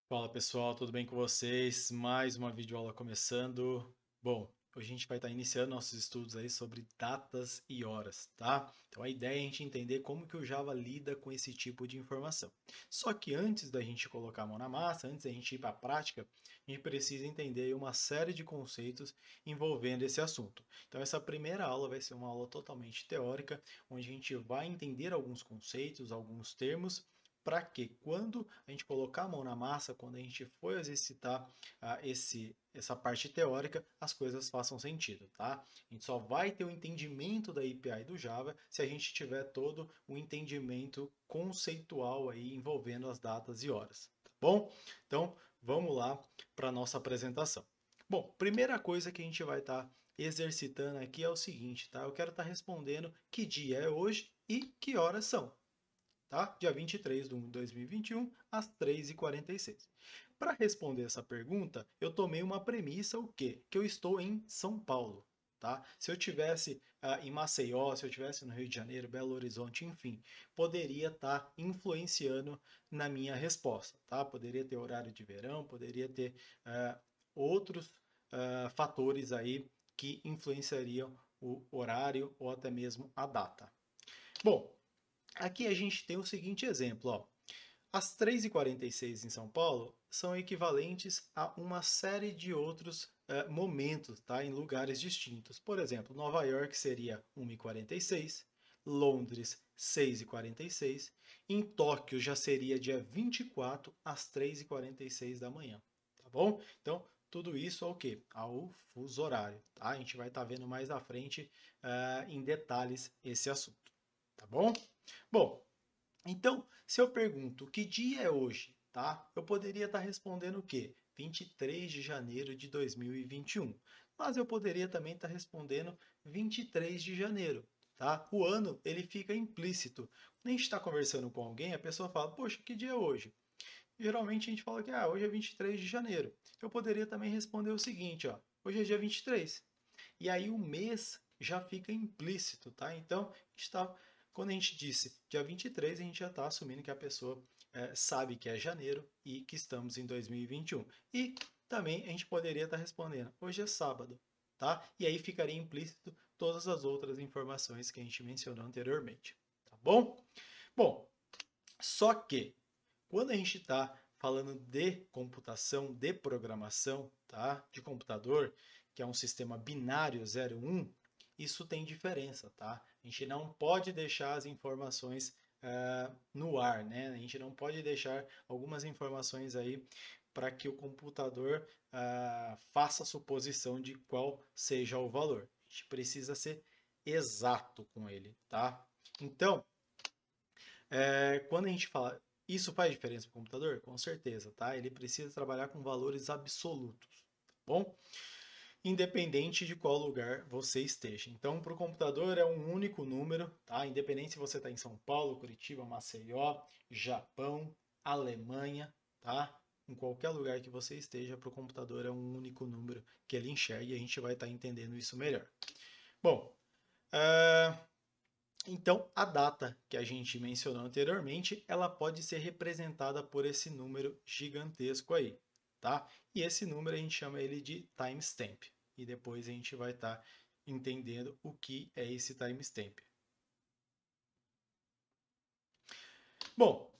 Fala pessoal, tudo bem com vocês? Mais uma videoaula começando. Bom, hoje a gente vai estar iniciando nossos estudos aí sobre datas e horas, tá? Então a ideia é a gente entender como que o Java lida com esse tipo de informação. Só que antes da gente colocar a mão na massa, antes da gente ir para a prática, a gente precisa entender aí uma série de conceitos envolvendo esse assunto. Então essa primeira aula vai ser uma aula totalmente teórica, onde a gente vai entender alguns conceitos, alguns termos para que quando a gente colocar a mão na massa, quando a gente for exercitar essa parte teórica, as coisas façam sentido, tá? A gente só vai ter o entendimento da API do Java se a gente tiver todo o entendimento conceitual aí envolvendo as datas e horas, tá bom? Então, vamos lá para a nossa apresentação. Bom, primeira coisa que a gente vai estar exercitando aqui é o seguinte, tá? Eu quero estar respondendo que dia é hoje e que horas são, tá? Dia 23 de 2021, às 3h46. Para responder essa pergunta, eu tomei uma premissa, o quê? Que eu estou em São Paulo, tá? Se eu tivesse em Maceió, se eu tivesse no Rio de Janeiro, Belo Horizonte, enfim, poderia estar influenciando na minha resposta, tá? Poderia ter horário de verão, poderia ter outros fatores aí que influenciariam o horário ou até mesmo a data. Bom, aqui a gente tem o seguinte exemplo, ó. As 3h46 em São Paulo são equivalentes a uma série de outros momentos, tá? Em lugares distintos. Por exemplo, Nova York seria 1h46, Londres 6h46, em Tóquio já seria dia 24 às 3h46 da manhã, tá bom? Então, tudo isso ao quê? Ao fuso horário, tá? A gente vai estar vendo mais à frente em detalhes esse assunto, tá bom? Bom, então, se eu pergunto que dia é hoje, tá? Eu poderia estar respondendo o quê? 23 de janeiro de 2021. Mas eu poderia também estar respondendo 23 de janeiro, tá? O ano, ele fica implícito. Quando a gente está conversando com alguém, a pessoa fala, poxa, que dia é hoje? Geralmente a gente fala que hoje é 23 de janeiro. Eu poderia também responder o seguinte, ó, hoje é dia 23. E aí o mês já fica implícito, tá? Então, quando a gente disse dia 23, a gente já está assumindo que a pessoa sabe que é janeiro e que estamos em 2021. E também a gente poderia estar respondendo, hoje é sábado, tá? E aí ficaria implícito todas as outras informações que a gente mencionou anteriormente, tá bom? Bom, só que quando a gente está falando de computação, de programação, tá? De computador, que é um sistema binário 0 1, isso tem diferença, tá? A gente não pode deixar as informações no ar, né? A gente não pode deixar algumas informações aí para que o computador faça a suposição de qual seja o valor. A gente precisa ser exato com ele, tá? Então, quando a gente fala, isso faz diferença para o computador? Com certeza, tá? Ele precisa trabalhar com valores absolutos, tá bom? Independente de qual lugar você esteja. Então, para o computador é um único número, tá? Independente se você está em São Paulo, Curitiba, Maceió, Japão, Alemanha, tá? Em qualquer lugar que você esteja, para o computador é um único número que ele enxerga e a gente vai estar entendendo isso melhor. Bom, então, a data que a gente mencionou anteriormente, ela pode ser representada por esse número gigantesco aí, tá? E esse número a gente chama ele de timestamp. E depois a gente vai estar entendendo o que é esse timestamp. Bom,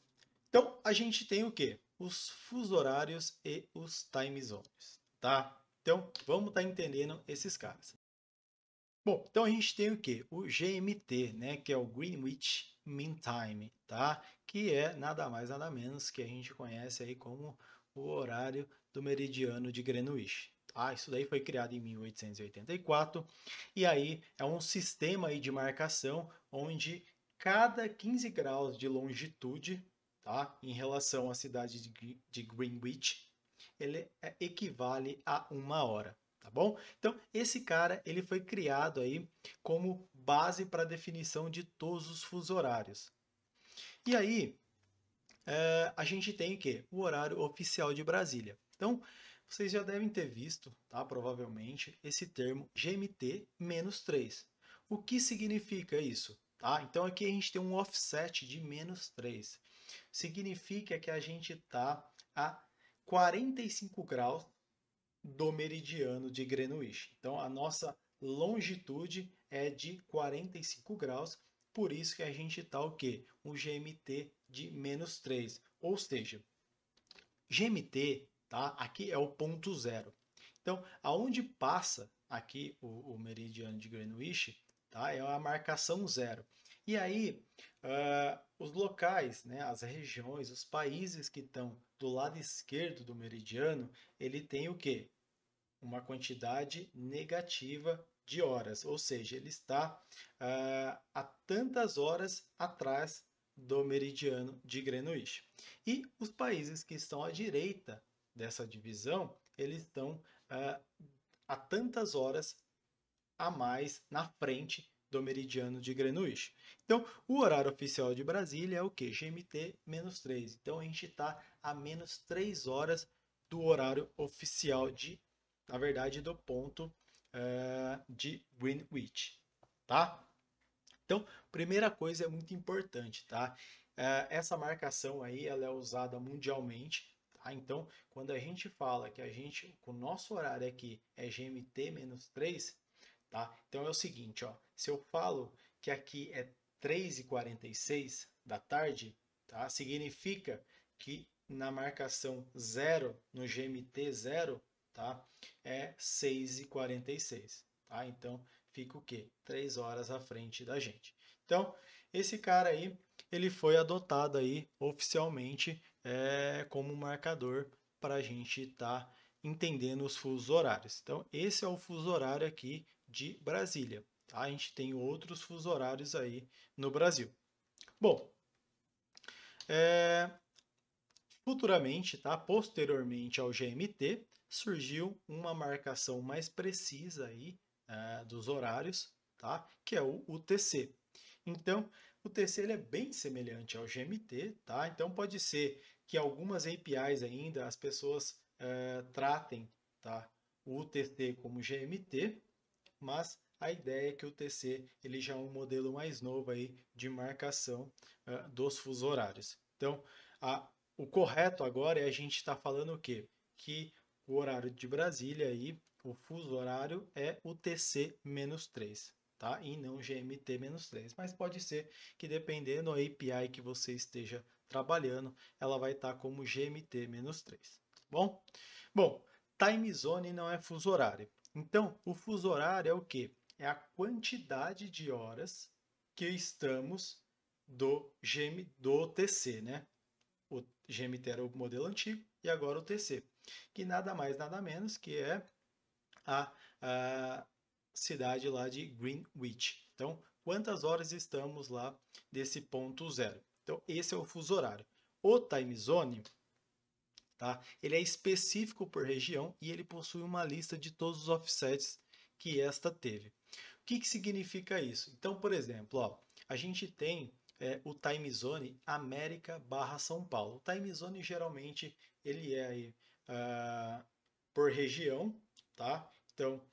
então a gente tem o quê? Os fuso horários e os time zones, tá? Então, vamos estar entendendo esses caras. Bom, então a gente tem o quê? O GMT, né, que é o Greenwich Mean Time, tá? Que é nada mais nada menos que a gente conhece aí como o horário do meridiano de Greenwich. Tá? Isso daí foi criado em 1884 e aí é um sistema aí de marcação onde cada 15 graus de longitude, tá, em relação à cidade de Greenwich, ele equivale a uma hora. Tá bom? Então, esse cara ele foi criado aí como base para a definição de todos os fuso horários. E aí, a gente tem o quê? O horário oficial de Brasília. Então, vocês já devem ter visto, tá? Provavelmente, esse termo GMT-3. O que significa isso? Tá? Então, aqui a gente tem um offset de -3. Significa que a gente está a 45 graus do meridiano de Greenwich. Então, a nossa longitude é de 45 graus, por isso que a gente está o quê? Um GMT de menos 3, ou seja, GMT, tá? Aqui é o ponto zero. Então, aonde passa aqui o meridiano de Greenwich, tá? É a marcação zero. E aí, os locais, né, as regiões, os países que estão do lado esquerdo do meridiano, ele tem o quê? Uma quantidade negativa de horas, ou seja, ele está a tantas horas atrás do meridiano de Greenwich. E os países que estão à direita dessa divisão, eles estão a tantas horas a mais na frente do meridiano de Greenwich. Então, o horário oficial de Brasília é o que? GMT-3. Então, a gente está a menos 3 horas do horário oficial na verdade, do ponto de Greenwich, tá? Então, primeira coisa é muito importante, tá? Essa marcação aí, ela é usada mundialmente, tá? Então, quando a gente fala que o nosso horário aqui é GMT-3, tá? Então é o seguinte, ó, se eu falo que aqui é 3h46 da tarde, tá? Significa que na marcação 0, no GMT 0, tá? É 6h46, tá? Então fica o quê? 3 horas à frente da gente. Então, esse cara aí, ele foi adotado aí oficialmente como marcador para a gente estar entendendo os fusos horários. Então, esse é o fuso horário aqui de Brasília. Tá? A gente tem outros fusos horários aí no Brasil. Bom, futuramente, tá? Posteriormente ao GMT, surgiu uma marcação mais precisa aí, dos horários, tá? Que é o UTC. Então, o TC ele é bem semelhante ao GMT, tá? Então, pode ser que algumas APIs ainda as pessoas tratem, tá? O UTC como GMT, mas a ideia é que o TC ele já é um modelo mais novo aí de marcação dos fusos horários. Então, o correto agora é a gente estar falando o quê? Que o horário de Brasília aí, o fuso horário é o TC-3, tá? E não GMT-3. Mas pode ser que dependendo da API que você esteja trabalhando, ela vai estar como GMT-3. Bom? Bom, time zone não é fuso horário. Então, o fuso horário é o quê? É a quantidade de horas que estamos do TC, né? O GMT era o modelo antigo e agora o TC, que nada mais nada menos que é a cidade lá de Greenwich. Então, quantas horas estamos lá desse ponto zero? Então, esse é o fuso horário. O time zone, tá? Ele é específico por região e ele possui uma lista de todos os offsets que esta teve. O que significa isso? Então, por exemplo, ó, a gente tem o time zone América / São Paulo. O time zone geralmente ele é aí, por região, tá? Então,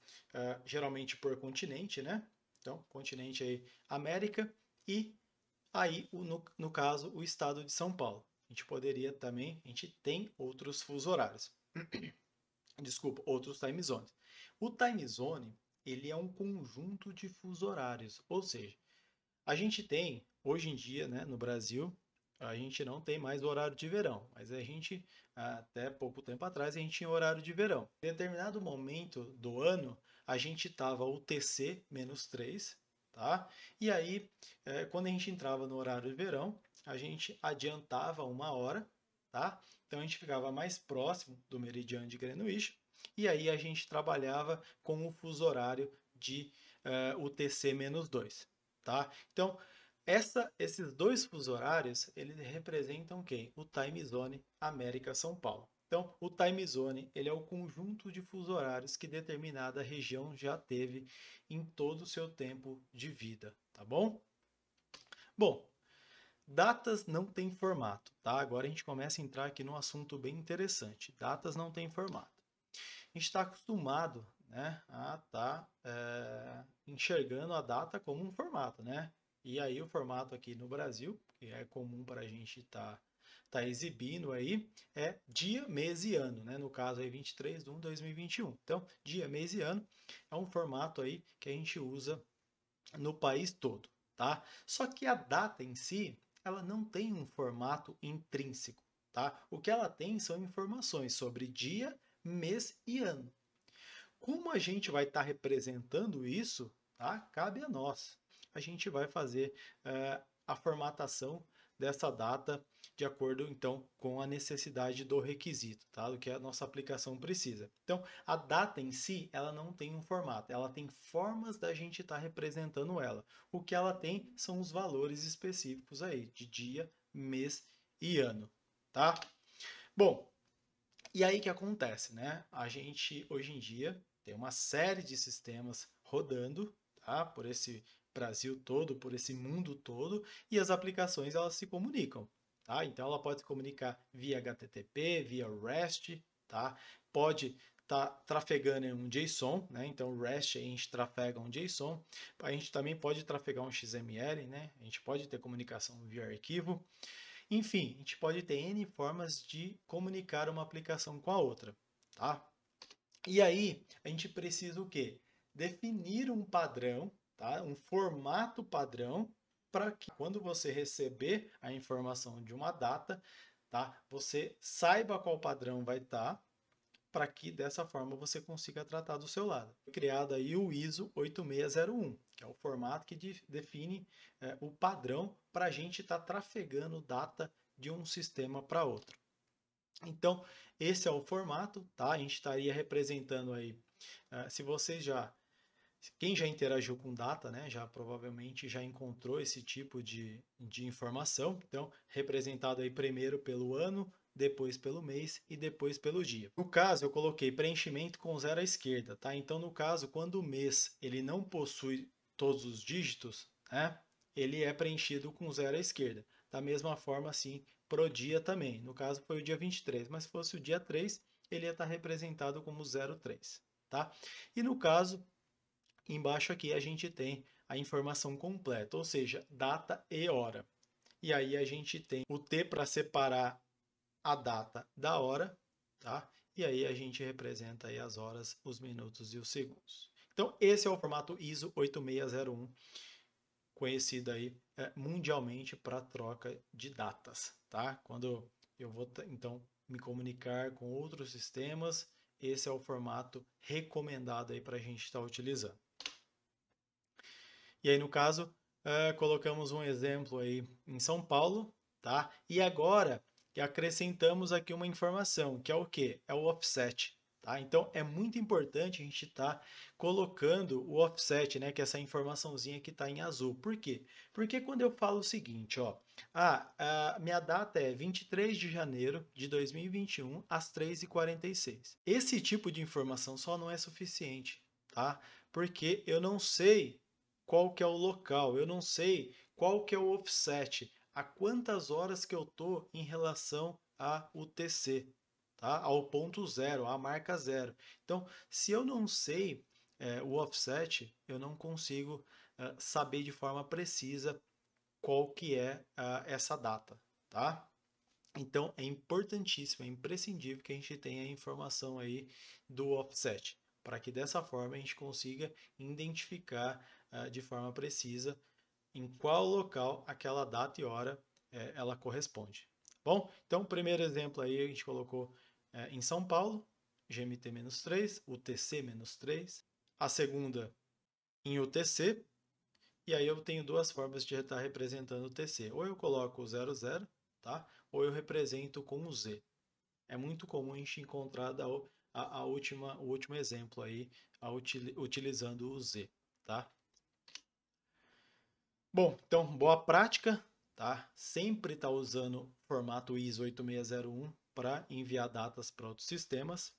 geralmente por continente, né? Então, continente aí América e aí, no caso, o estado de São Paulo. A gente poderia também, a gente tem outros fusos horários. Desculpa, outros time zones. O time zone, ele é um conjunto de fusos horários, ou seja, a gente tem, hoje em dia, né, no Brasil, a gente não tem mais o horário de verão, mas a gente, até pouco tempo atrás, a gente tinha horário de verão. Em determinado momento do ano, a gente estava UTC-3, tá? E aí, quando a gente entrava no horário de verão, a gente adiantava 1 hora, tá? Então a gente ficava mais próximo do meridiano de Greenwich, e aí a gente trabalhava com o fuso horário de UTC-2, tá? Então, esses dois fusos horários, eles representam quem? O time zone América-São Paulo. Então, o time zone ele é o conjunto de fusos horários que determinada região já teve em todo o seu tempo de vida, tá bom? Bom, datas não têm formato, tá? Agora a gente começa a entrar aqui num assunto bem interessante. Datas não têm formato. A gente está acostumado, né, a estar enxergando a data como um formato, né? E aí o formato aqui no Brasil, que é comum para a gente estar está exibindo aí é dia, mês e ano, né? No caso aí 23/1/2021. Então, dia, mês e ano é um formato aí que a gente usa no país todo, tá? Só que a data em si, ela não tem um formato intrínseco, tá? O que ela tem são informações sobre dia, mês e ano. Como a gente vai estar representando isso, tá? Cabe a nós. A gente vai fazer a formatação dessa data de acordo, então, com a necessidade do requisito, tá? Do que a nossa aplicação precisa. Então, a data em si, ela não tem um formato, ela tem formas da gente estar representando ela. O que ela tem são os valores específicos aí, de dia, mês e ano, tá? Bom, e aí que acontece, né? A gente, hoje em dia, tem uma série de sistemas rodando, tá? Por esse Brasil todo, por esse mundo todo, e as aplicações elas se comunicam, tá? Então ela pode se comunicar via HTTP, via REST, tá? Pode estar trafegando em um JSON, né? Então REST a gente trafega um JSON, a gente também pode trafegar um XML, né? A gente pode ter comunicação via arquivo. Enfim, a gente pode ter N formas de comunicar uma aplicação com a outra, tá? E aí, a gente precisa o quê? Definir um padrão, tá? Um formato padrão para que quando você receber a informação de uma data, tá? Você saiba qual padrão vai estar, para que dessa forma você consiga tratar do seu lado. Foi criado aí o ISO 8601, que é o formato que define o padrão para a gente estar trafegando data de um sistema para outro. Então, esse é o formato, tá? A gente estaria representando aí, se vocês já, quem já interagiu com data, né, já provavelmente já encontrou esse tipo de informação. Então, representado aí primeiro pelo ano, depois pelo mês e depois pelo dia. No caso, eu coloquei preenchimento com 0 à esquerda, tá? Então, no caso, quando o mês ele não possui todos os dígitos, né, ele é preenchido com 0 à esquerda. Da mesma forma, assim, pro dia também. No caso, foi o dia 23, mas se fosse o dia 3, ele ia estar representado como 03, tá? E no caso, embaixo aqui a gente tem a informação completa, ou seja, data e hora. E aí a gente tem o T para separar a data da hora, tá? E aí a gente representa aí as horas, os minutos e os segundos. Então, esse é o formato ISO 8601, conhecido aí mundialmente para troca de datas, tá? Quando eu vou, então, me comunicar com outros sistemas, esse é o formato recomendado aí para a gente estar utilizando. E aí, no caso, colocamos um exemplo aí em São Paulo, tá? E agora acrescentamos aqui uma informação, que é o quê? É o offset, tá? Então, é muito importante a gente estar colocando o offset, né? Que é essa informaçãozinha que está em azul. Por quê? Porque quando eu falo o seguinte, ó, a minha data é 23 de janeiro de 2021, às 3h46. Esse tipo de informação só não é suficiente, tá? Porque eu não sei qual que é o local, eu não sei qual que é o offset, a quantas horas que eu tô em relação a UTC, tá? Ao ponto zero, à marca zero. Então, se eu não sei o offset, eu não consigo saber de forma precisa qual que é essa data, tá? Então, é importantíssimo, é imprescindível que a gente tenha a informação aí do offset, para que dessa forma a gente consiga identificar de forma precisa em qual local aquela data e hora ela corresponde. Bom, então o primeiro exemplo aí a gente colocou em São Paulo, GMT-3, UTC-3. A segunda em UTC, e aí eu tenho duas formas de estar representando o TC. Ou eu coloco o 00, tá? Ou eu represento com o Z. É muito comum a gente encontrar o último exemplo aí, utilizando o Z, tá? Bom, então, boa prática, tá? Sempre tá usando o formato ISO 8601 para enviar datas para outros sistemas.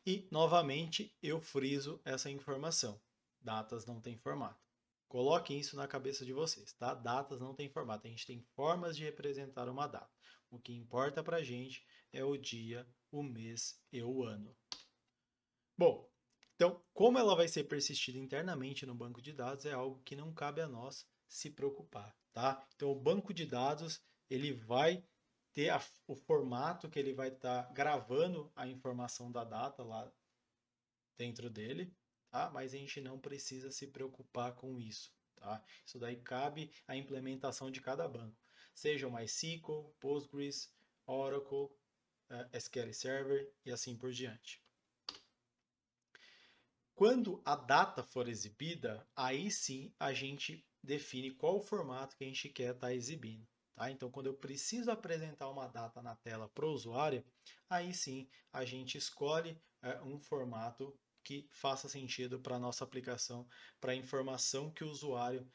E, novamente, eu friso essa informação. Datas não tem formato. Coloquem isso na cabeça de vocês, tá? Datas não tem formato. A gente tem formas de representar uma data. O que importa para a gente é o dia, o mês e o ano. Bom, então, como ela vai ser persistida internamente no banco de dados é algo que não cabe a nós se preocupar, tá? Então, o banco de dados ele vai ter o formato que ele vai estar gravando a informação da data lá dentro dele, tá? Mas a gente não precisa se preocupar com isso, tá? Isso daí cabe à implementação de cada banco, seja o MySQL, Postgres, Oracle, SQL Server e assim por diante. Quando a data for exibida, aí sim a gente define qual o formato que a gente quer estar exibindo. Tá? Então, quando eu preciso apresentar uma data na tela para o usuário, aí sim a gente escolhe um formato que faça sentido para a nossa aplicação, para a informação que o usuário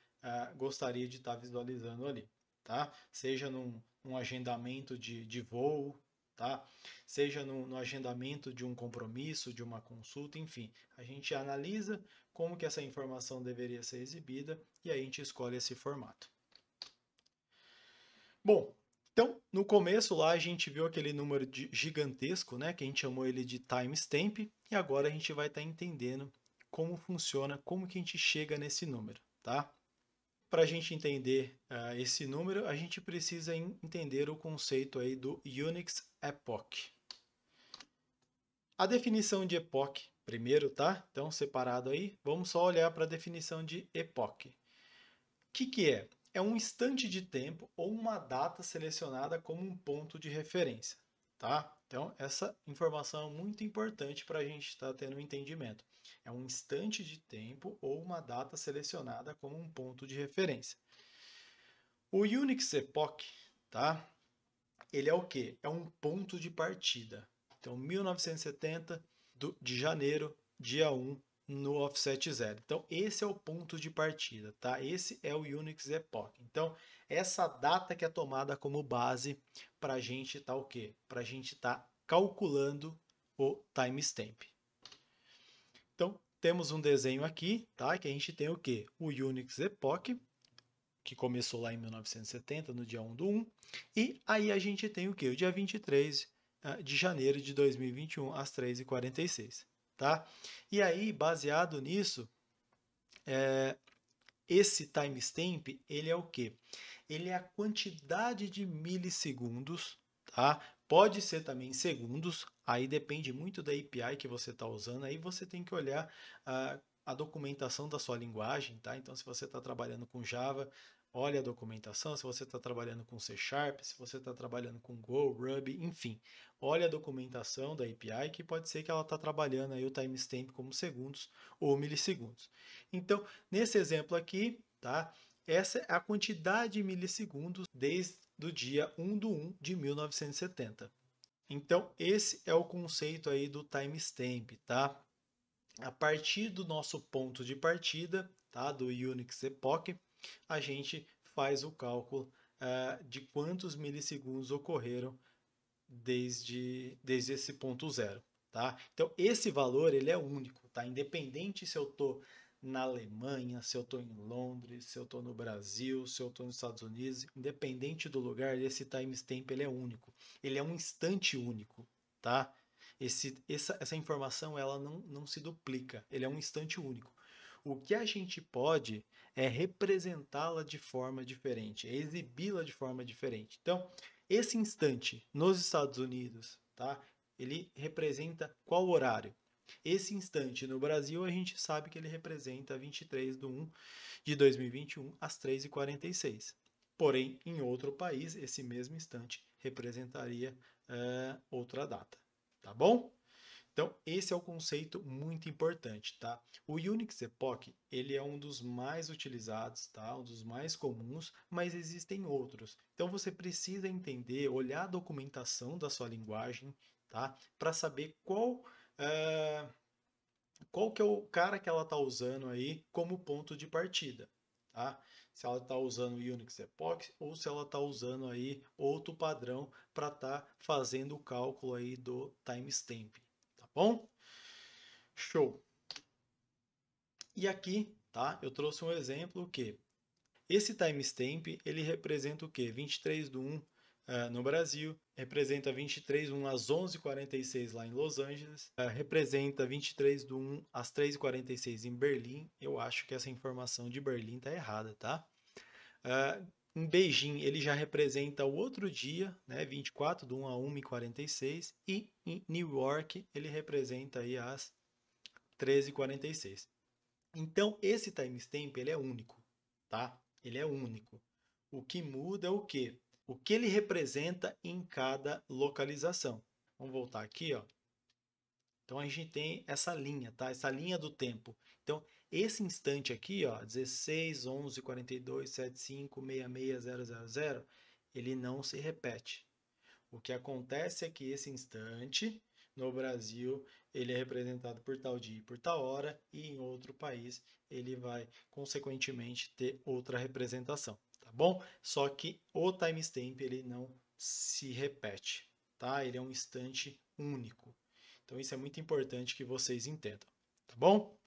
gostaria de estar visualizando ali. Tá? Seja num agendamento de voo, tá? Seja no agendamento de um compromisso, de uma consulta, enfim. A gente analisa como que essa informação deveria ser exibida e aí a gente escolhe esse formato. Bom, então no começo lá a gente viu aquele número gigantesco, né, que a gente chamou ele de timestamp, e agora a gente vai estar entendendo como funciona, como que a gente chega nesse número, tá? Para a gente entender esse número, a gente precisa entender o conceito aí do Unix Epoch. A definição de epoch, primeiro, tá? Então, separado aí, vamos só olhar para a definição de epoch. O que é? É um instante de tempo ou uma data selecionada como um ponto de referência, tá? Então, essa informação é muito importante para a gente estar tendo um entendimento. É um instante de tempo ou uma data selecionada como um ponto de referência. O Unix Epoch, tá? Ele é o quê? É um ponto de partida. Então, 1970 de janeiro, dia 1, no offset 0. Então, esse é o ponto de partida, tá? Esse é o Unix Epoch. Então, essa data que é tomada como base para a gente estar o quê? Para a gente estar calculando o timestamp. Então, temos um desenho aqui, tá? Que a gente tem o quê? O Unix Epoch, que começou lá em 1970, no dia 1 do 1. E aí a gente tem o quê? O dia 23 de janeiro de 2021, às 3h46. Tá? E aí, baseado nisso, esse timestamp, ele é o quê? Ele é a quantidade de milissegundos, tá? Pode ser também segundos, aí depende muito da API que você está usando, aí você tem que olhar a documentação da sua linguagem, tá? Então, se você está trabalhando com Java, olha a documentação. Se você está trabalhando com C Sharp, se você está trabalhando com Go, Ruby, enfim, olha a documentação da API, que pode ser que ela está trabalhando aí o timestamp como segundos ou milissegundos. Então, nesse exemplo aqui, tá? Essa é a quantidade de milissegundos desde o dia 1 do 1 de 1970. Então, esse é o conceito aí do timestamp, tá? A partir do nosso ponto de partida, tá? Do Unix Epoch, a gente faz o cálculo de quantos milissegundos ocorreram desde esse ponto zero, tá? Então, esse valor ele é único, tá? Independente se eu estou na Alemanha, se eu estou em Londres, se eu estou no Brasil, se eu estou nos Estados Unidos, independente do lugar, esse timestamp ele é único. Ele é um instante único, tá? Essa informação ela não se duplica, ele é um instante único. O que a gente pode é representá-la de forma diferente, é exibi-la de forma diferente. Então, esse instante nos Estados Unidos, tá? Ele representa qual horário? Esse instante no Brasil, a gente sabe que ele representa 23 de 1 de 2021 às 3h46. Porém, em outro país, esse mesmo instante representaria outra data. Tá bom? Então, esse é o conceito muito importante, tá? O Unix Epoch, ele é um dos mais utilizados, tá? Um dos mais comuns, mas existem outros. Então, você precisa entender, olhar a documentação da sua linguagem, tá? Para saber qual que é o cara que ela está usando aí como ponto de partida, tá? Se ela está usando o Unix Epoch ou se ela está usando aí outro padrão para estar fazendo o cálculo aí do timestamp, tá bom? Show! E aqui, tá? Eu trouxe um exemplo que esse timestamp, ele representa o quê? 23 de 1 no Brasil, representa 23 de 1 às 11h46 lá em Los Angeles, representa 23 de 1 às 3h46 em Berlim. Eu acho que essa informação de Berlim está errada, tá? Em Beijing, ele já representa o outro dia, né, 24, do 1 a 1h46, e em New York, ele representa aí as 13h46. Então, esse timestamp, ele é único, tá? Ele é único. O que muda é o quê? O que ele representa em cada localização. Vamos voltar aqui, ó. Então, a gente tem essa linha, tá? Essa linha do tempo. Então, esse instante aqui, ó, 16, 11, 42, 75, 66, 000, ele não se repete. O que acontece é que esse instante, no Brasil, ele é representado por tal dia e por tal hora, e em outro país ele vai, consequentemente, ter outra representação, tá bom? Só que o timestamp ele não se repete, tá? Ele é um instante único. Então isso é muito importante que vocês entendam, tá bom?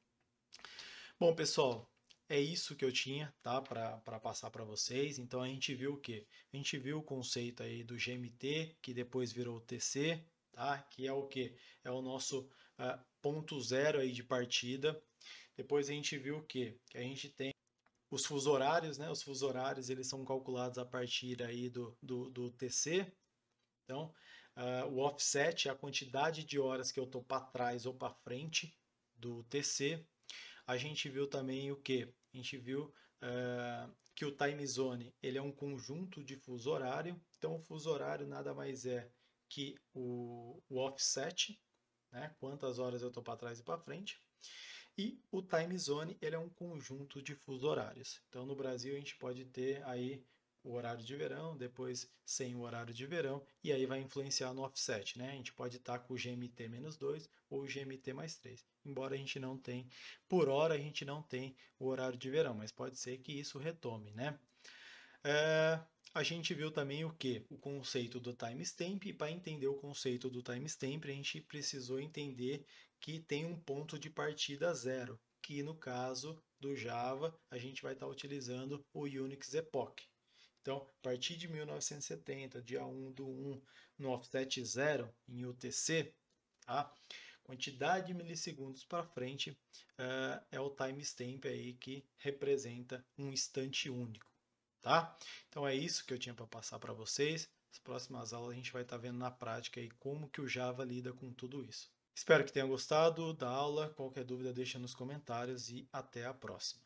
Bom, pessoal, é isso que eu tinha, tá, para passar para vocês. Então a gente viu o quê? A gente viu o conceito aí do GMT, que depois virou o TC, tá? Que é o quê? É o nosso ponto zero aí de partida. Depois a gente viu o quê? Que a gente tem os fuso horários, né? Os fuso horários eles são calculados a partir aí do TC. Então, o offset é a quantidade de horas que eu estou para trás ou para frente do TC. A gente viu também o que? A gente viu que o time zone ele é um conjunto de fuso horário. Então, o fuso horário nada mais é que o offset, né? Quantas horas eu estou para trás e para frente. E o time zone ele é um conjunto de fuso horários. Então, no Brasil, a gente pode ter aí o horário de verão, depois sem o horário de verão, e aí vai influenciar no offset, né? A gente pode estar com o GMT-2 ou o GMT+3. Embora a gente não tenha, por hora a gente não tem o horário de verão, mas pode ser que isso retome, né? A gente viu também o que? O conceito do timestamp, e para entender o conceito do timestamp, a gente precisou entender que tem um ponto de partida zero, que no caso do Java, a gente vai estar utilizando o Unix Epoch. Então, a partir de 1970, dia 1 do 1, no offset 0, em UTC, tá? Quantidade de milissegundos para frente é o timestamp aí que representa um instante único, tá? Então é isso que eu tinha para passar para vocês. As próximas aulas a gente vai estar vendo na prática aí como que o Java lida com tudo isso. Espero que tenham gostado da aula. Qualquer dúvida deixa nos comentários e até a próxima.